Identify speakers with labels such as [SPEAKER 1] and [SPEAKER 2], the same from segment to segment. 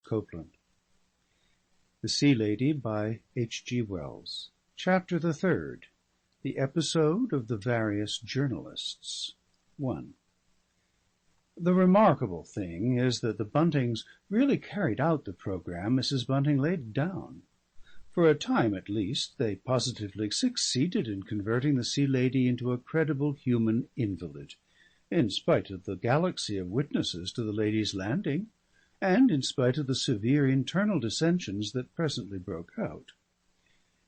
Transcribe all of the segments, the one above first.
[SPEAKER 1] Copeland. The Sea Lady by G.Wells. Chapter the 3rd. The Episode of the Various Journalists. 1. The remarkable thing is that the Buntings really carried out the programme Mrs. Bunting laid down. For a time at least, they positively succeeded in converting the Sea Lady into a credible human invalid, in spite of the galaxy of witnesses to the lady's landing, and in spite of the severe internal dissensions that presently broke out.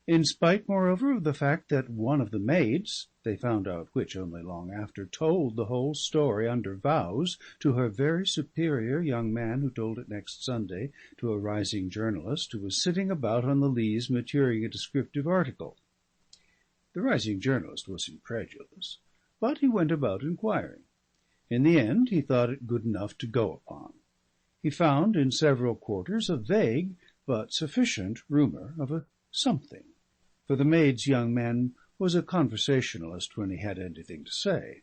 [SPEAKER 1] In spite, moreover, of the fact that one of the maids, they found out which only long after, told the whole story under vows to her very superior young man, who told it next Sunday to a rising journalist who was sitting about on the leas maturing a descriptive article. The rising journalist was incredulous, but he went about inquiring. In the end he thought it good enough to go upon. He found in several quarters a vague but sufficient rumour of a something, for the maid's young man was a conversationalist when he had anything to say.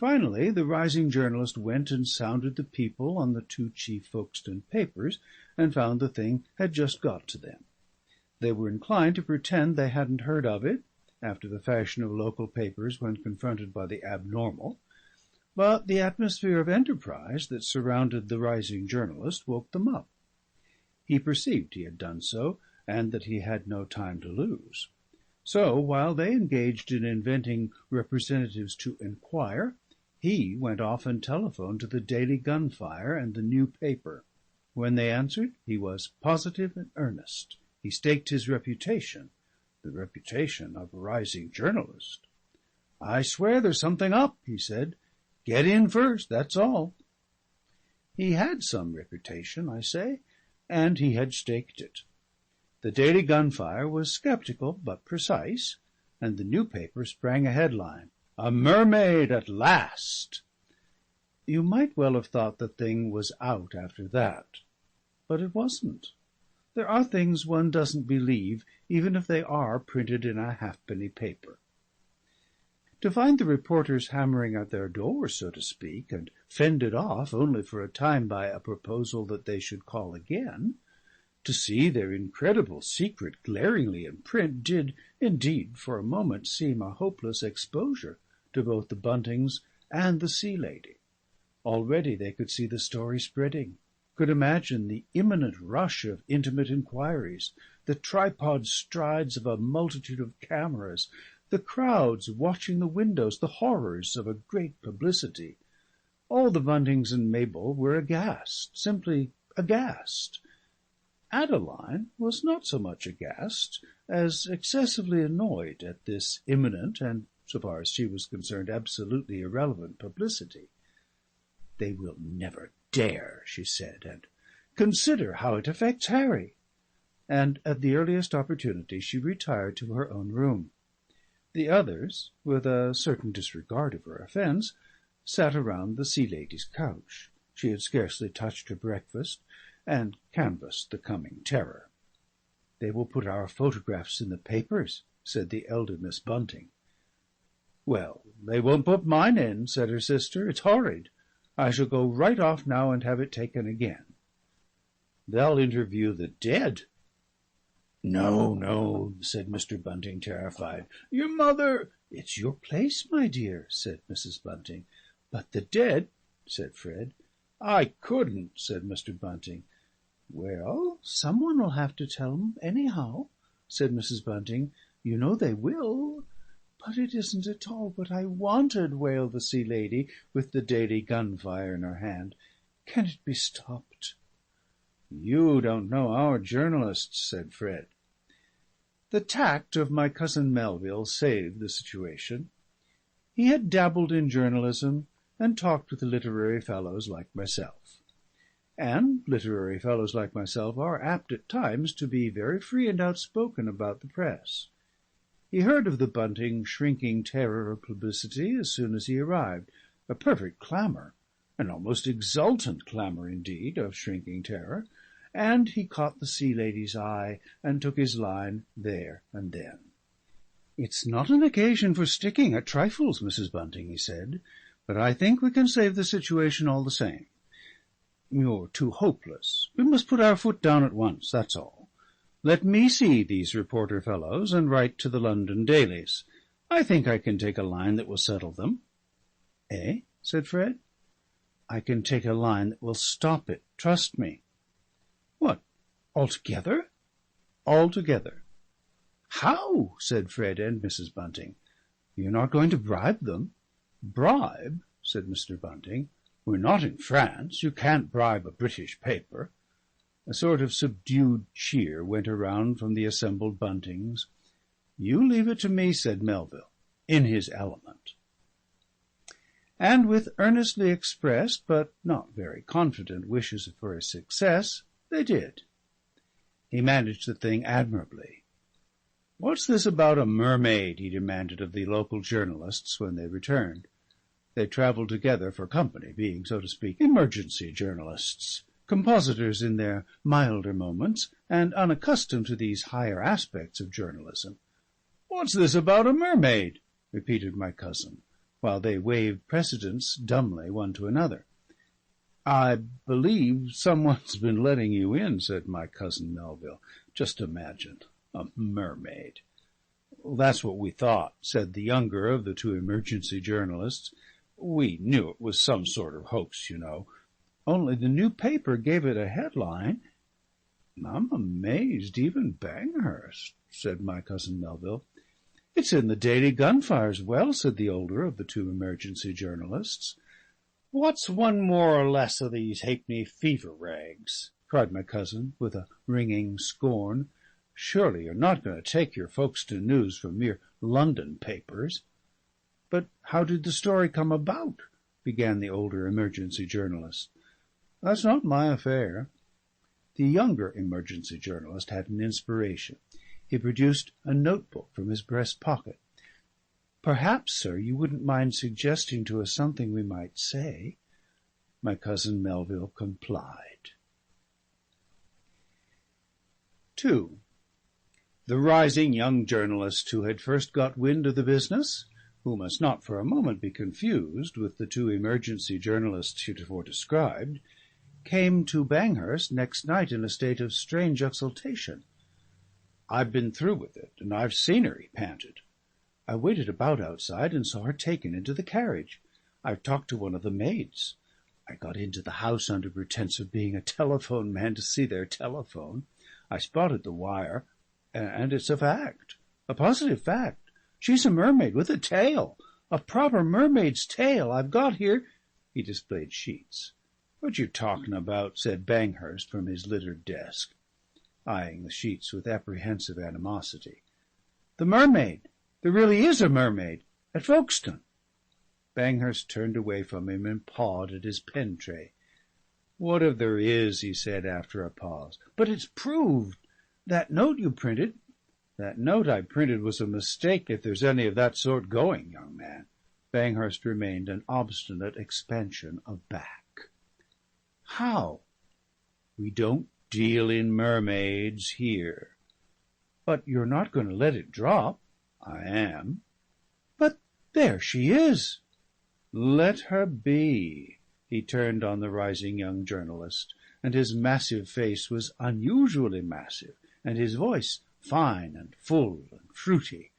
[SPEAKER 1] Finally, the rising journalist went and sounded the people on the 2 chief Folkestone papers, and found the thing had just got to them. They were inclined to pretend they hadn't heard of it, after the fashion of local papers when confronted by the abnormal, but the atmosphere of enterprise that surrounded the rising journalist woke them up. He perceived he had done so, and that he had no time to lose. So, while they engaged in inventing representatives to inquire, he went off and telephoned to the Daily Gunfire and the New Paper. When they answered, he was positive and earnest. He staked his reputation, the reputation of a rising journalist. "I swear there's something up," he said. "Get in first, that's all." He had some reputation, I say, and he had staked it. The Daily Gunfire was sceptical but precise, and the New Paper sprang a headline, "A Mermaid at Last." You might well have thought the thing was out after that, but it wasn't. There are things one doesn't believe, even if they are printed in a halfpenny paper. To find the reporters hammering at their door, so to speak, and fended off only for a time by a proposal that they should call again, to see their incredible secret glaringly in print, did, indeed, for a moment seem a hopeless exposure to both the Buntings and the Sea Lady. Already they could see the story spreading, could imagine the imminent rush of intimate inquiries, the tripod strides of a multitude of cameras, the crowds watching the windows, the horrors of a great publicity. All the Buntings and Mabel were aghast, simply aghast. Adeline was not so much aghast as excessively annoyed at this imminent and, so far as she was concerned, absolutely irrelevant publicity. "They will never dare," she said, "and consider how it affects Harry." And at the earliest opportunity she retired to her own room. The others, with a certain disregard of her offence, sat around the Sea Lady's couch. She had scarcely touched her breakfast, and canvassed the coming terror. "They will put our photographs in the papers," said the elder Miss Bunting. "Well, they won't put mine in," said her sister. "It's horrid. I shall go right off now and have it taken again." "They'll interview the dead." "No, no," said Mr. Bunting, terrified. "Your mother—" "It's your place, my dear," said Mrs. Bunting. "But the dead—" said Fred. "I couldn't," said Mr. Bunting. "Well, someone will have to tell 'em anyhow," said Mrs. Bunting. "You know they will." "But it isn't at all what I wanted," wailed the Sea Lady, with the Daily Gunfire in her hand. "Can it be stopped?" "You don't know our journalists," said Fred. The tact of my cousin Melville saved the situation. He had dabbled in journalism and talked with literary fellows like myself. And literary fellows like myself are apt at times to be very free and outspoken about the press. He heard of the Bunting shrinking terror of publicity as soon as he arrived, a perfect clamour, an almost exultant clamour indeed, of shrinking terror, and he caught the Sea Lady's eye and took his line there and then. "It's not an occasion for sticking at trifles, Mrs. Bunting," he said, "but I think we can save the situation all the same. You're too hopeless. We must put our foot down at once, that's all. Let me see these reporter fellows and write to the London dailies. I think I can take a line that will settle them." "Eh?" said Fred. "I can take a line that will stop it. Trust me." "What, altogether?" "Altogether." "How?" said Fred and Mrs. Bunting. "You're not going to bribe them?" "Bribe?" said Mr. Bunting. "We're not in France. You can't bribe a British paper." A sort of subdued cheer went around from the assembled Buntings. "You leave it to me," said Melville, in his element. And with earnestly expressed, but not very confident wishes for his success, they did. He managed the thing admirably. "What's this about a mermaid?" he demanded of the local journalists when they returned. They travelled together for company, being, so to speak, emergency journalists, compositors in their milder moments, and unaccustomed to these higher aspects of journalism. "What's this about a mermaid?" repeated my cousin, while they waved precedence dumbly one to another. "I believe someone's been letting you in," said my cousin Melville. "Just imagine, a mermaid." "That's what we thought," said the younger of the two emergency journalists. "We knew it was some sort of hoax, you know. Only the new paper gave it a headline." "I'm amazed even Banghurst," said my cousin Melville. "It's in the Daily Gunfire as well," said the older of the two emergency journalists. "What's one more or less of these halfpenny fever rags?" cried my cousin, with a ringing scorn. "Surely you're not going to take your Folkestone news from mere London papers." "But how did the story come about?" began the older emergency journalist. "That's not my affair." The younger emergency journalist had an inspiration. He produced a notebook from his breast pocket. "Perhaps, sir, you wouldn't mind suggesting to us something we might say." My cousin Melville complied. 2. The rising young journalist who had first got wind of the business, who must not for a moment be confused with the two emergency journalists heretofore described, came to Banghurst next night in a state of strange exultation. "I've been through with it, and I've seen her," he panted. "I waited about outside and saw her taken into the carriage. I've talked to one of the maids. I got into the house under pretence of being a telephone man to see their telephone. I spotted the wire, and it's a fact, a positive fact. She's a mermaid with a tail, a proper mermaid's tail. I've got here—" He displayed sheets. "What you talking about?" said Banghurst from his littered desk, eyeing the sheets with apprehensive animosity. "The mermaid. There really is a mermaid. At Folkestone." Banghurst turned away from him and pawed at his pen tray. "What if there is?" he said after a pause. "But it's proved. That note you printed—" "That note I printed was a mistake, if there's any of that sort going, young man." Banghurst remained an obstinate expansion of back. "How?" "We don't deal in mermaids here." "But you're not going to let it drop?" "I am." "But there she is." "Let her be." He turned on the rising young journalist, and his massive face was unusually massive, and his voice fine and full and fruity.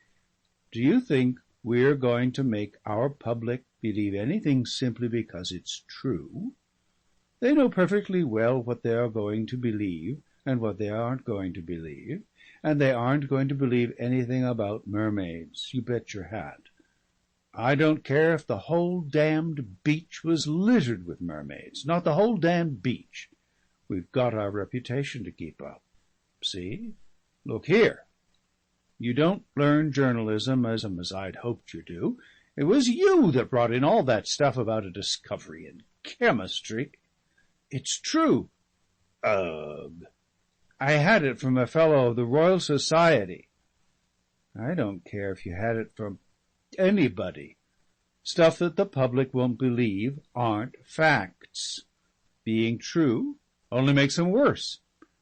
[SPEAKER 1] "Do you think we're going to make our public believe anything simply because it's true? They know perfectly well what they are going to believe and what they aren't going to believe, and they aren't going to believe anything about mermaids, you bet your hat. I don't care if the whole damned beach was littered with mermaids, not the whole damned beach. We've got our reputation to keep up. See? Look here. You don't learn journalism as I'd hoped you do. It was you that brought in all that stuff about a discovery in chemistry. It's true. Ugh. I had it from a fellow of the Royal Society. I don't care if you had it from anybody. Stuff that the public won't believe aren't facts. Being true only makes them worse.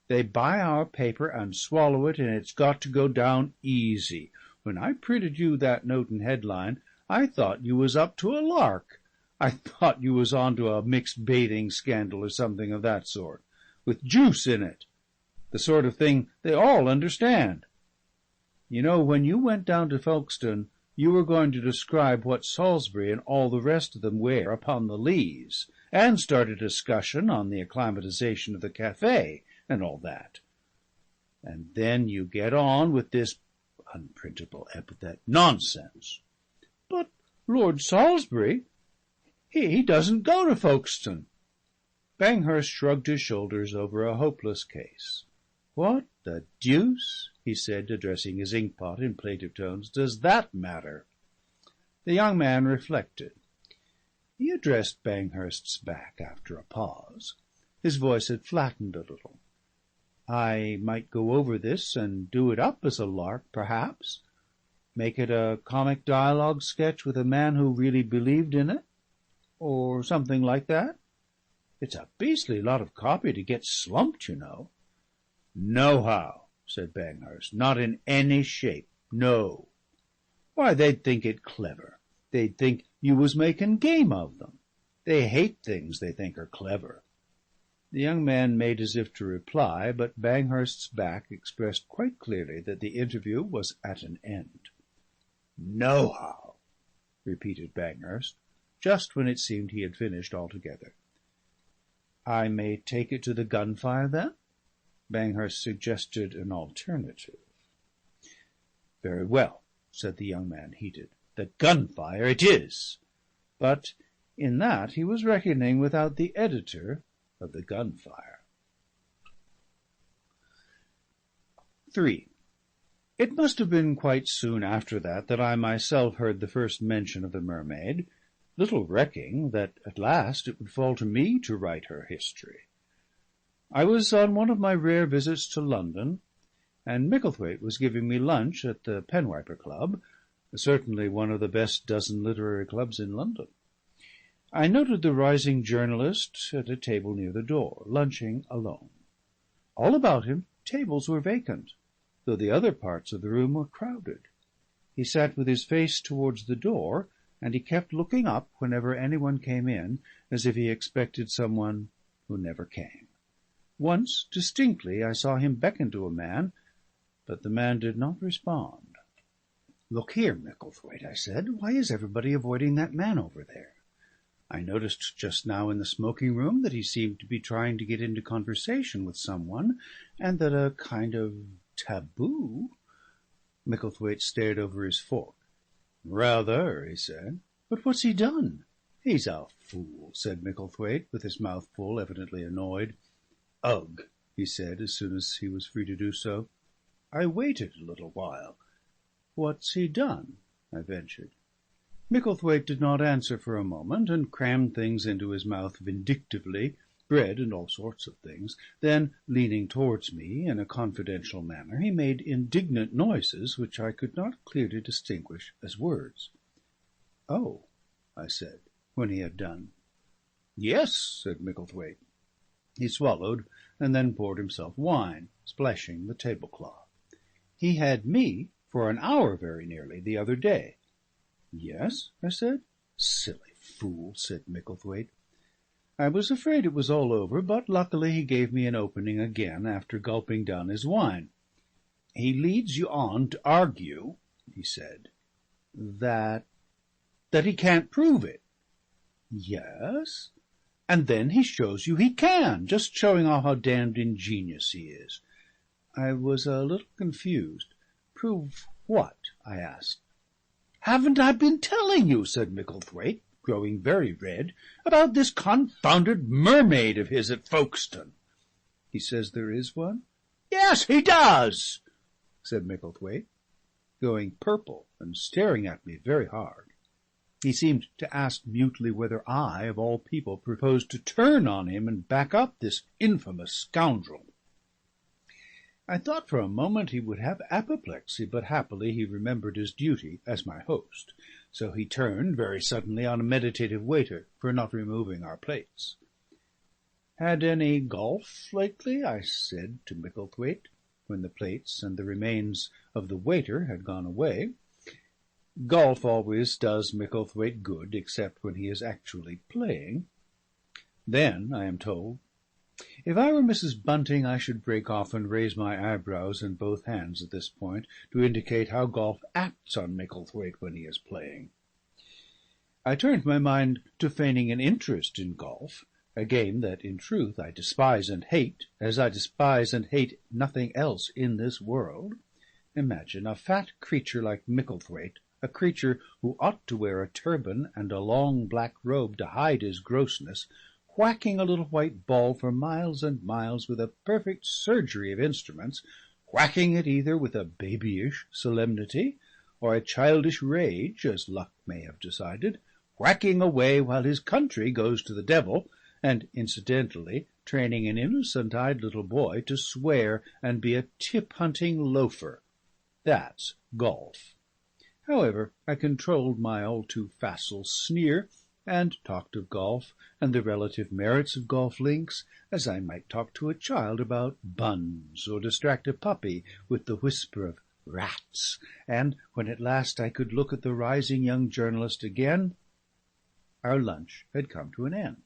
[SPEAKER 1] They buy our paper and swallow it, and it's got to go down easy. When I printed you that note and headline, I thought you was up to a lark. I thought you was on to a mixed bathing scandal or something of that sort, with juice in it, the sort of thing they all understand. You know, when you went down to Folkestone, you were going to describe what Salisbury and all the rest of them wear upon the leas, and start a discussion on the acclimatization of the cafe and all that. And then you get on with this unprintable epithet nonsense. But Lord Salisbury, he doesn't go to Folkestone. Banghurst shrugged his shoulders over a hopeless case. What the deuce, he said, addressing his ink-pot in plaintive tones, does that matter? The young man reflected. He addressed Banghurst's back after a pause. His voice had flattened a little. I might go over this and do it up as a lark, perhaps. Make it a comic dialogue sketch with a man who really believed in it, or something like that. It's a beastly lot of copy to get slumped, you know. Nohow, said Banghurst, not in any shape, no. Why, they'd think it clever. They'd think you was making game of them. They hate things they think are clever. The young man made as if to reply, but Banghurst's back expressed quite clearly that the interview was at an end. Nohow, repeated Banghurst, just when it seemed he had finished altogether. I may take it to the gunfire, then? Banghurst suggested an alternative. Very well, said the young man, heated. The gunfire it is. But in that he was reckoning without the editor of the gunfire. 3. It must have been quite soon after that I myself heard the first mention of the mermaid, little recking that at last it would fall to me to write her history. I was on one of my rare visits to London, and Micklethwaite was giving me lunch at the Penwiper Club, certainly one of the best dozen literary clubs in London. I noted the rising journalist at a table near the door, lunching alone. All about him tables were vacant, though the other parts of the room were crowded. He sat with his face towards the door, and he kept looking up whenever anyone came in, as if he expected someone who never came. Once, distinctly, I saw him beckon to a man, but the man did not respond. "Look here, Micklethwaite," I said, "why is everybody avoiding that man over there? I noticed just now in the smoking-room that he seemed to be trying to get into conversation with someone, and that a kind of taboo—" Micklethwaite stared over his fork. "Rather," he said. "But what's he done?" "He's a fool," said Micklethwaite, with his mouth full, evidently annoyed. "Ugh," he said, as soon as he was free to do so. I waited a little while. "What's he done?" I ventured. Micklethwaite did not answer for a moment, and crammed things into his mouth vindictively, bread and all sorts of things. Then, leaning towards me in a confidential manner, he made indignant noises which I could not clearly distinguish as words. "Oh," I said, when he had done. "Yes," said Micklethwaite. He swallowed, and then poured himself wine, splashing the tablecloth. "He had me for an hour very nearly the other day." "Yes?" I said. "Silly fool," said Micklethwaite. I was afraid it was all over, but luckily he gave me an opening again after gulping down his wine. "He leads you on to argue," he said, that he can't prove it." "Yes?" "And then he shows you he can, just showing off how damned ingenious he is." I was a little confused. "Prove what?" I asked. "Haven't I been telling you," said Micklethwaite, growing very red, "about this confounded mermaid of his at Folkestone?" "He says there is one?" "Yes, he does," said Micklethwaite, going purple and staring at me very hard. He seemed to ask mutely whether I, of all people, proposed to turn on him and back up this infamous scoundrel. I thought for a moment he would have apoplexy, but happily he remembered his duty as my host, so he turned very suddenly on a meditative waiter for not removing our plates. "Had any golf lately?" I said to Micklethwaite, when the plates and the remains of the waiter had gone away. Golf always does Micklethwaite good, except when he is actually playing. Then, I am told, if I were Mrs. Bunting, I should break off and raise my eyebrows and both hands at this point to indicate how Golf acts on Micklethwaite when he is playing. I turned my mind to feigning an interest in golf, a game that in truth I despise and hate, as I despise and hate nothing else in this world. Imagine a fat creature like Micklethwaite, a creature who ought to wear a turban and a long black robe to hide his grossness, whacking a little white ball for miles and miles with a perfect surgery of instruments, whacking it either with a babyish solemnity or a childish rage, as luck may have decided, whacking away while his country goes to the devil, and incidentally training an innocent-eyed little boy to swear and be a tip-hunting loafer. That's golf. However, I controlled my all-too-facile sneer and talked of golf and the relative merits of golf links as I might talk to a child about buns or distract a puppy with the whisper of rats, and when at last I could look at the rising young journalist again, our lunch had come to an end.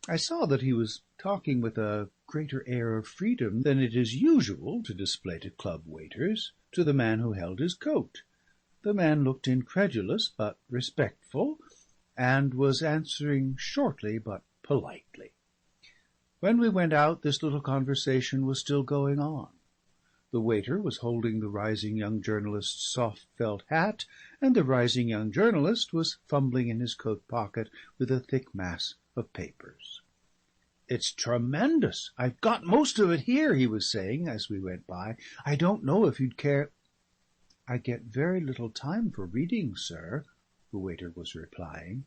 [SPEAKER 1] I saw that he was talking with a greater air of freedom than it is usual to display to club waiters, to the man who held his coat. The man looked incredulous but respectful, and was answering shortly but politely. When we went out, this little conversation was still going on. The waiter was holding the rising young journalist's soft felt hat, and the rising young journalist was fumbling in his coat pocket with a thick mass of papers. "It's tremendous. I've got most of it here," he was saying as we went by. "I don't know if you'd care—" "I get very little time for reading, sir," the waiter was replying.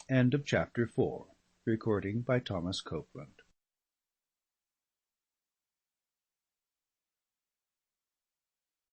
[SPEAKER 1] End of chapter 4. Recording by Thomas Copeland.